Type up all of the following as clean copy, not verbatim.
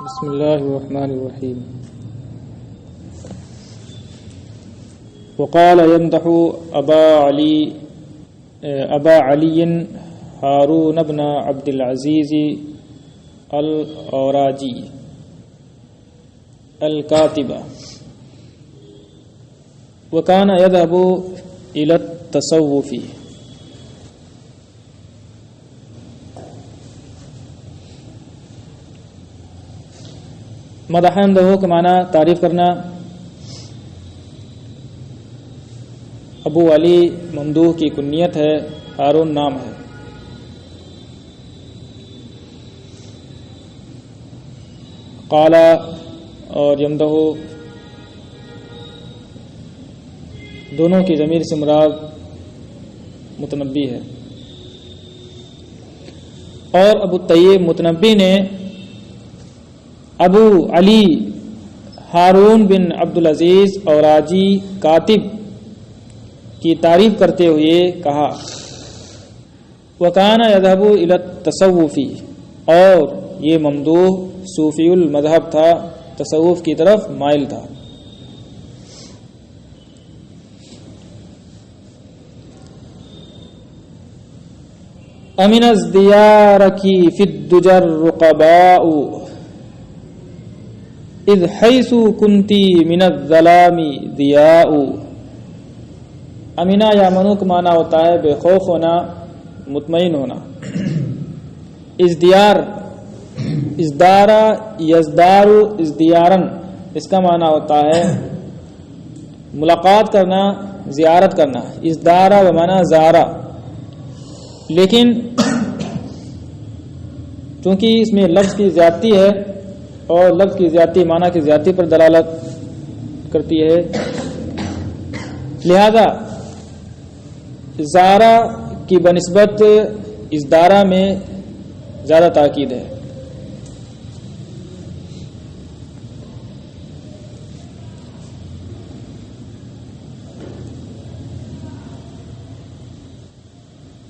بسم الله الرحمن الرحيم. وقال يمدح أبا علي هارون بن عبد العزيز الأوراجي الكاتب، وكان يذهب إلى التصوف. مدح مدحو کا معنی تعریف کرنا. ابو علی ممدوح کی کنیت ہے، ہارون نام ہے. قال اور یمدح دونوں کی ضمیر سے مراد متنبی ہے. اور ابو طیب متنبی نے ابو علی ہارون بن عبد العزیز اوراجی کاتب کی تعریف کرتے ہوئے کہا، وَكَانَ يَذْهَبُ إِلَى التَّصَوُّفِ، اور یہ ممدوح صوفی المذہب تھا، تصوف کی طرف مائل تھا. أَمِنَ ازْدِيَارَكِ فِي الدُّجَى الرُّقَبَاءُ اذ حیث کنتی من الظلام ضیاء. امینا یا منو کا معنی ہوتا ہے بے خوف ہونا، مطمئن ہونا. ازدیار، ازدارا یزدار ازدیارن، اس کا معنی ہوتا ہے ملاقات کرنا، زیارت کرنا. ازدارا و معنی زارا، لیکن چونکہ اس میں لفظ کی زیادتی ہے اور لفظ کی زیادتی معنی کی زیادتی پر دلالت کرتی ہے، لہذا زارا کی بنسبت ازدارا میں زیادہ تاکید ہے.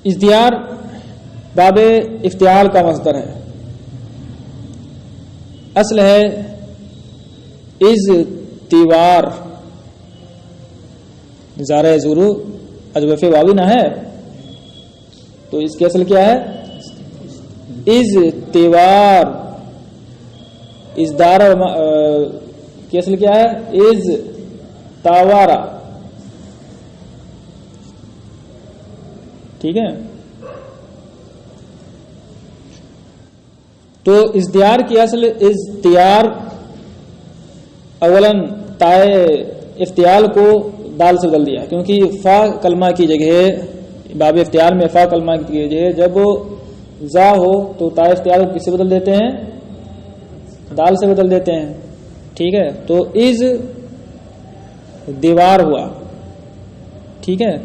ازدیار باب افتعال کا مصدر ہے. اصل ہے از تیوار، زارہ زورو اجوف واوی نہ ہے تو اس کی اصل کیا ہے؟ از تیوار. از دارا کی اصل کیا ہے؟ از تاوارا. ٹھیک ہے، تو ازدیار کی اصل ازدیار، اولاً تائے افتعال کو دال سے بدل دیا، کیونکہ فا کلمہ کی جگہ باب افتعال میں فا کلمہ کی جگہ جب زا ہو تو تائے افتعال کو کس سے بدل دیتے ہیں؟ دال سے بدل دیتے ہیں. ٹھیک ہے، تو از دیوار ہوا. ٹھیک ہے،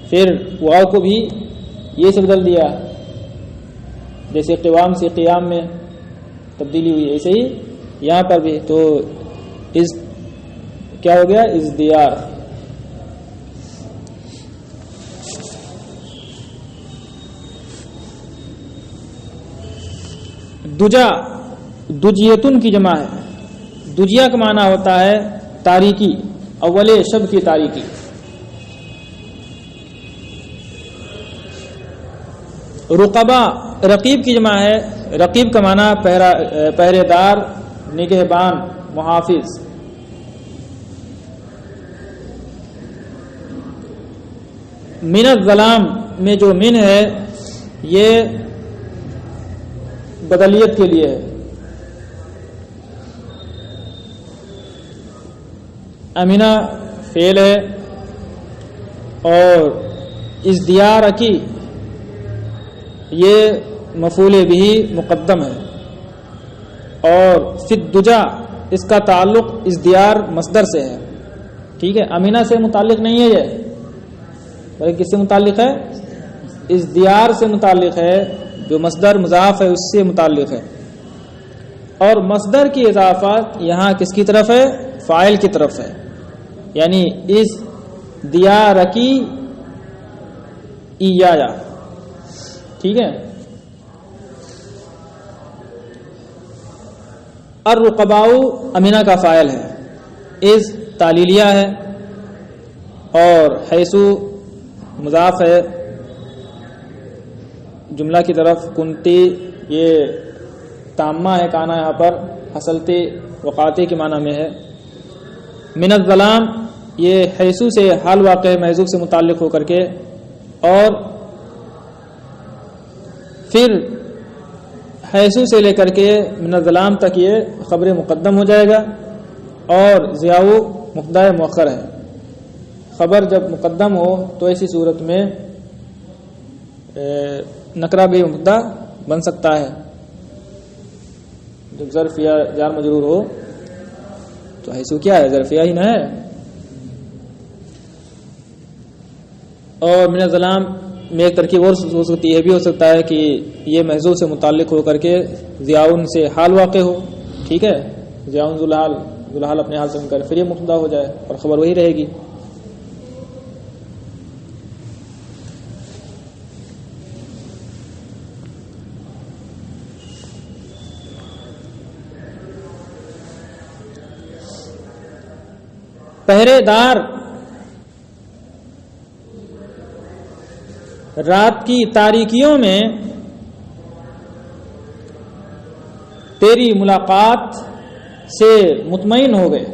پھر واو کو بھی یہ سے بدل دیا، جیسے قوام سے قیام میں تبدیلی ہوئی، ایسے ہی یہاں پر بھی. تو از کیا ہو گیا؟ ازدیار. دجا دجیتن کی جمع ہے. دجیا کا معنی ہوتا ہے تاریکی، اول شب کی تاریکی. رقبہ رقیب کی جمع ہے. رقیب کا معنی پہرے دار، نگہبان، محافظ. من الظلام میں جو من ہے یہ بدلیت کے لیے ہے. امینا فعل ہے اور ازدیار کی یہ مفعول بھی مقدم ہے. اور فی الدجا اس کا تعلق ازدیار مصدر سے ہے. ٹھیک ہے، امینا سے متعلق نہیں ہے یہ، بلکہ کس سے متعلق ہے؟ ازدیار سے متعلق ہے، جو مصدر مضاف ہے اس سے متعلق ہے. اور مصدر کی اضافت یہاں کس کی طرف ہے؟ فاعل کی طرف ہے، یعنی از دیا رکی ایایا. ٹھیک ہے، الرقباء امینہ کا فاعل ہے، از تعلیلیہ ہے، اور حیثو مضاف ہے جملہ کی طرف، کنتی یہ تامہ ہے کانا یہاں پر، حصلتی وقاتی کے معنی میں ہے، من الظلام یہ حیثو سے حال واقع محذوف سے متعلق ہو کر کے، اور پھر حیثو سے لے کر کے من الظلام تک یہ خبر مقدم ہو جائے گا، اور ضیاء مبتدا مؤخر ہے۔ خبر جب مقدم ہو تو ایسی صورت میں نکرہ بھی مبتدا بن سکتا ہے، جب ظرف یا جار مجرور ہو تو حیثو کیا ہے، ظرفیہ ہی نہ ہے۔ اور من الظلام میں ایک ترکیب اور ہو سکتی ہے، بھی ہو سکتا ہے کہ یہ محذوف سے متعلق ہو کر کے ضیاء سے حال واقع ہو، ٹھیک ہے، ضیاء ذوالحال اپنے حال سے کر پھر یہ مبتدا ہو جائے اور خبر وہی رہے گی۔ پہرے دار رات کی تاریکیوں میں تیری ملاقات سے مطمئن ہو گئے،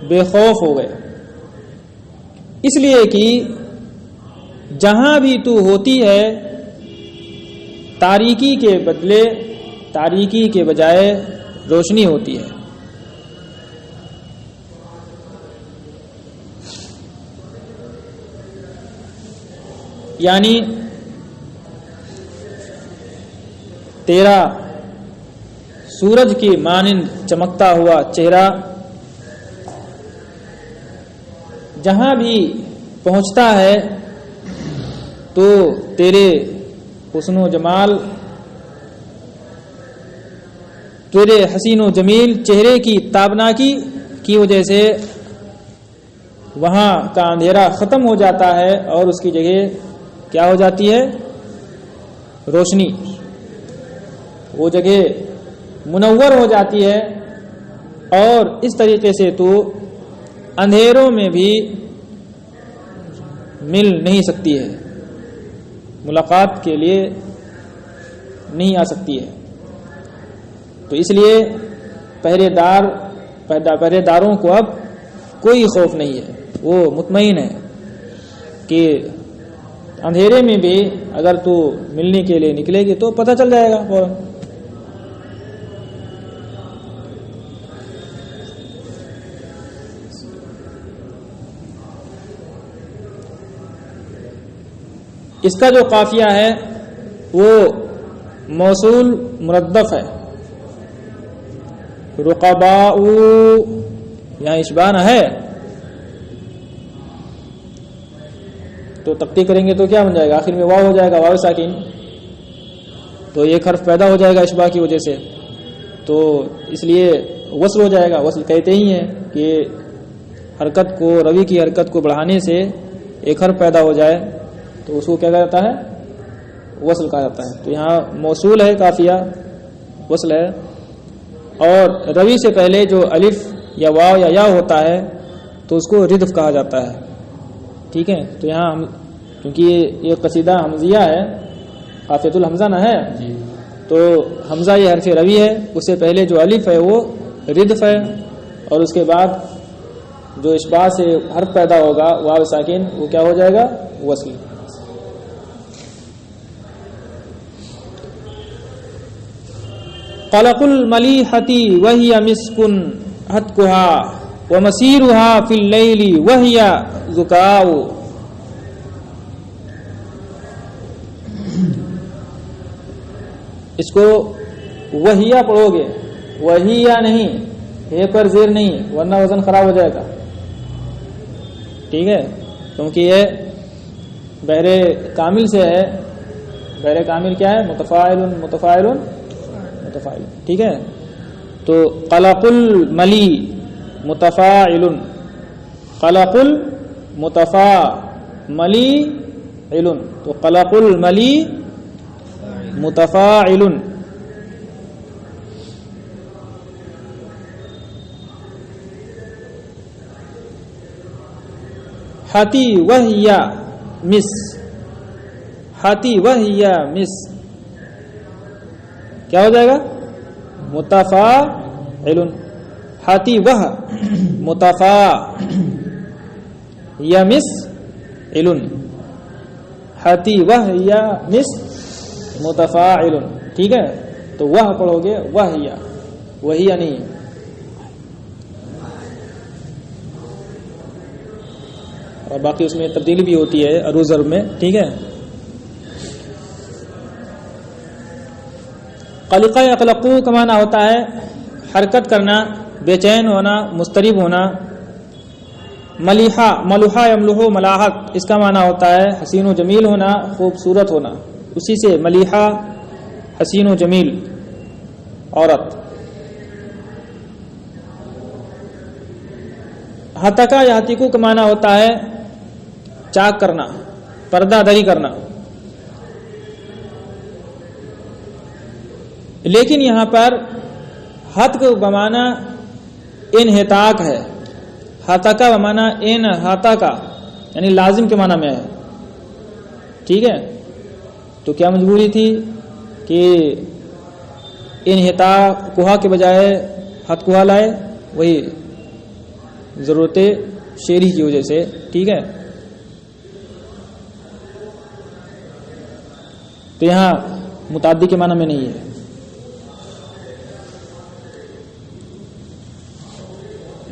بے خوف ہو گئے، اس لیے کہ جہاں بھی تو ہوتی ہے تاریکی کے بدلے تاریکی کے بجائے روشنی ہوتی ہے۔ یعنی تیرا سورج کی مانند چمکتا ہوا چہرہ جہاں بھی پہنچتا ہے تو تیرے حسن و جمال، تیرے حسین و جمیل چہرے کی تابناکی کی وجہ سے وہاں کا اندھیرا ختم ہو جاتا ہے اور اس کی جگہ کیا ہو جاتی ہے، روشنی، وہ جگہ منور ہو جاتی ہے، اور اس طریقے سے تو اندھیروں میں بھی مل نہیں سکتی ہے، ملاقات کے لیے نہیں آ سکتی ہے۔ تو اس لیے پہرے داروں کو اب کوئی خوف نہیں ہے، وہ مطمئن ہے کہ اندھیرے میں بھی اگر تو ملنے کے لیے نکلے گی تو پتہ چل جائے گا فوراً۔ اس کا جو قافیہ ہے وہ موصول مردف ہے، رقباء یہاں اشبان ہے تو تقطیع کریں گے تو کیا بن جائے گا، آخر میں واو ہو جائے گا، واو ساکن، تو یہ حرف پیدا ہو جائے گا اشباہ کی وجہ سے، تو اس لیے وصل ہو جائے گا۔ وصل کہتے ہی ہیں کہ حرکت کو، روی کی حرکت کو بڑھانے سے ایک حرف پیدا ہو جائے تو اس کو کیا کہا جاتا ہے، وصل کہا جاتا ہے۔ تو یہاں موصول ہے، قافیہ وصل ہے، اور روی سے پہلے جو الف یا واو یا یا ہوتا ہے تو اس کو ردف کہا جاتا ہے، ٹھیک ہے۔ تو یہاں کیونکہ یہ قصیدہ حمزیہ ہے، قافیۃ الحمزہ نہ ہے، تو حمزہ یہ حرف روی ہے، اس سے پہلے جو الف ہے وہ ردف ہے، اور اس کے بعد جو اشباع سے حرف پیدا ہوگا واو ساکن، وہ کیا ہو جائے گا، وصل۔ قلق الملیحتی وہی مسکن حتکہا ومسیرہا فی اللیل وہی زکاء۔ اس کو وہیہ پڑھو گے، وہیہ نہیں، ہے پر زیر نہیں، ورنہ وزن خراب ہو جائے گا، ٹھیک ہے، کیونکہ یہ بحر کامل سے ہے۔ بحر کامل کیا ہے، متفاعل متفاعل متفاعل، ٹھیک ہے۔ تو قلق الملی متفاعل، قلق المتفاعل، تو قلق الملی متفاعل، ہاتی وہیا مس، ہاتی وہیا مس کیا ہو جائے گا؟ متفاعل، ہاتی وہ یا مس علن، ہاتی وہ یا مس متفاعل، ٹھیک ہے؟ تو وہ پڑھو گے وہیا، وہیا نہیں، اور باقی اس میں تبدیلی بھی ہوتی ہے عروض ضرب میں، ٹھیک ہے؟ قلقہ یقلقو کا معنی ہوتا ہے حرکت کرنا، بے چین ہونا، مضطرب ہونا۔ ملیحہ، ملوحہ یملوح ملاحت، اس کا معنی ہوتا ہے حسین و جمیل ہونا، خوبصورت ہونا، اسی سے ملیحہ حسین و جمیل عورت۔ ہتکا یا ہتیکو کا معنی ہوتا ہے چاک کرنا، پردہ دری کرنا، لیکن یہاں پر ہتک بمانا انحطاق ہے، ہتکا بمانا ان ہاتا کا یعنی لازم کے معنی میں ہے، ٹھیک ہے؟ تو کیا مجبوری تھی کہ انحطاق کوہا کے بجائے ہت کوہا لائے؟ وہی ضرورت شعری کی وجہ سے، ٹھیک ہے؟ تو یہاں متعدی کے معنی میں نہیں ہے۔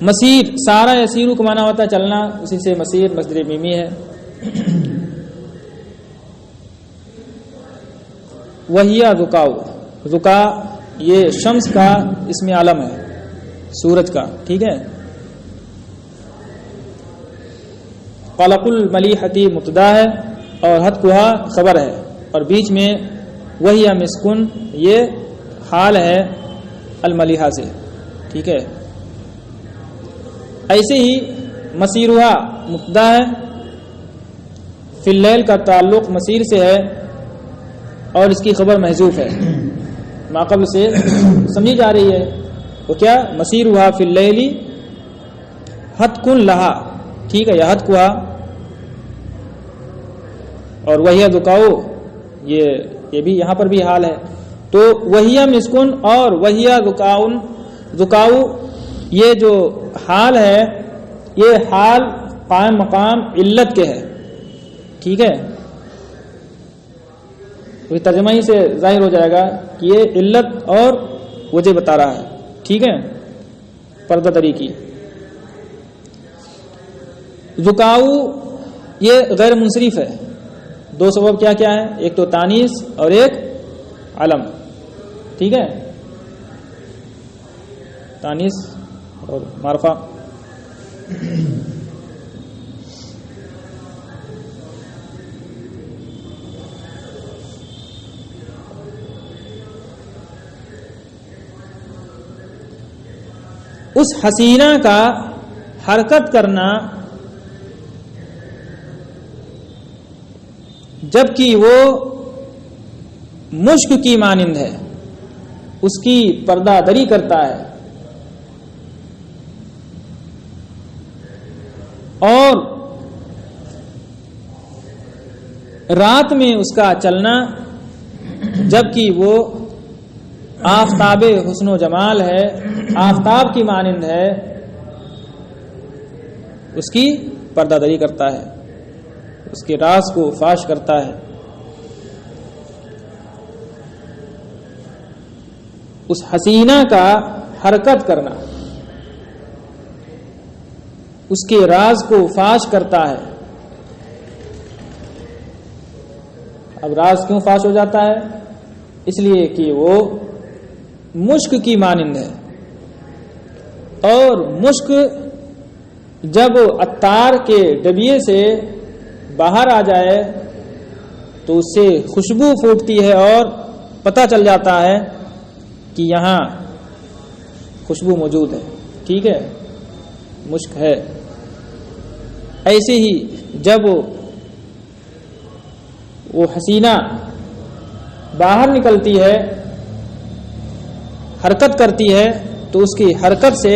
مسیر، سارا یسیرو کا معنی ہوتا ہے چلنا، اسی سے مسیر مصدر میمی ہے۔ وہیا ذکاؤ، ذکا یہ شمس کا اسم عالم ہے، سورج کا، ٹھیک ہے؟ قلق الملیحتی مبتدا ہے اور ہتکوہا خبر ہے، اور بیچ میں وہیا مسکن یہ حال ہے الملیحہ سے، ٹھیک ہے؟ ایسے ہی مسیرها مبتدا ہے، فی اللیل کا تعلق مسیر سے ہے اور اس کی خبر محذوف ہے، ما قبل سے سمجھی جا رہی ہے، وہ کیا؟ مسیرها فی اللیل ہتک لہا، ٹھیک ہے؟ یا ہتکوہا، اور وہیا ذکاؤ یہ بھی یہاں پر بھی حال ہے۔ تو وہیا مسکن اور وہیا ذکاؤ یہ جو حال ہے، یہ حال قائم مقام علت کے ہے، ٹھیک ہے؟ تو ترجمہ ہی سے ظاہر ہو جائے گا کہ یہ علت اور وجہ بتا رہا ہے، ٹھیک ہے؟ پردہ دری کی۔ ذکاؤ یہ غیر منصرف ہے، دو سبب کیا کیا ہے؟ ایک تو تانیث اور ایک علم، ٹھیک ہے؟ تانیث اور معرفہ۔ اس حسینہ کا حرکت کرنا جبکہ وہ مشک کی مانند ہے، اس کی پردہ دری کرتا ہے، اور رات میں اس کا چلنا جبکہ وہ آفتاب حسن و جمال ہے، آفتاب کی مانند ہے، اس کی پردہ دری کرتا ہے، اس کے راز کو فاش کرتا ہے۔ اس حسینہ کا حرکت کرنا اس کے راز کو فاش کرتا ہے۔ اب راز کیوں فاش ہو جاتا ہے؟ اس لیے کہ وہ مشک کی مانند ہے، اور مشک جب عطار کے ڈبیے سے باہر آ جائے تو اس سے خوشبو پھوٹتی ہے اور پتہ چل جاتا ہے کہ یہاں خوشبو موجود ہے، ٹھیک ہے؟ مشک ہے۔ ایسے ہی جب وہ حسینہ باہر نکلتی ہے، حرکت کرتی ہے، تو اس کی حرکت سے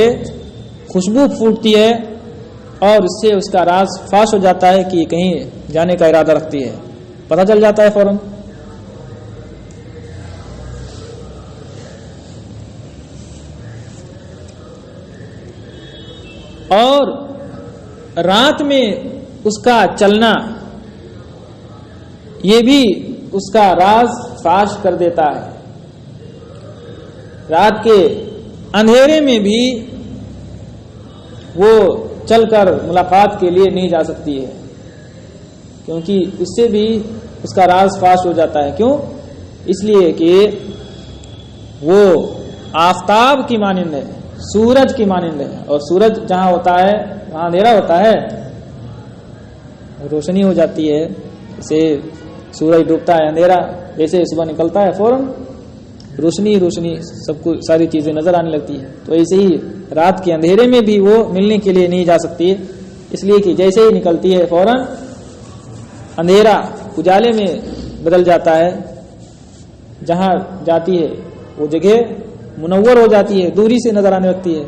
خوشبو پھوٹتی ہے، اور اس سے اس کا راز فاش ہو جاتا ہے کہ یہ کہیں جانے کا ارادہ رکھتی ہے، پتہ چل جاتا ہے فوراً۔ اور رات میں اس کا چلنا یہ بھی اس کا راز فاش کر دیتا ہے۔ رات کے اندھیرے میں بھی وہ چل کر ملاقات کے لیے نہیں جا سکتی ہے، کیونکہ اس سے بھی اس کا راز فاش ہو جاتا ہے۔ کیوں؟ اس لیے کہ وہ آفتاب کی مانند ہے، سورج کی مانند ہے، اور سورج جہاں ہوتا ہے وہاں اندھیرا ہوتا ہے، روشنی ہو جاتی ہے۔ جیسے سورج ڈوبتا ہے اندھیرا، جیسے صبح نکلتا ہے فوراً روشنی روشنی سب کو ساری چیزیں نظر آنے لگتی ہے۔ تو ایسے ہی رات کے اندھیرے میں بھی وہ ملنے کے لیے نہیں جا سکتی ہے، اس لیے کہ جیسے ہی نکلتی ہے فوراً اندھیرا اجالے میں بدل جاتا ہے، جہاں جاتی ہے وہ جگہ منور ہو جاتی ہے، دوری سے نظر آنے لگتی ہے۔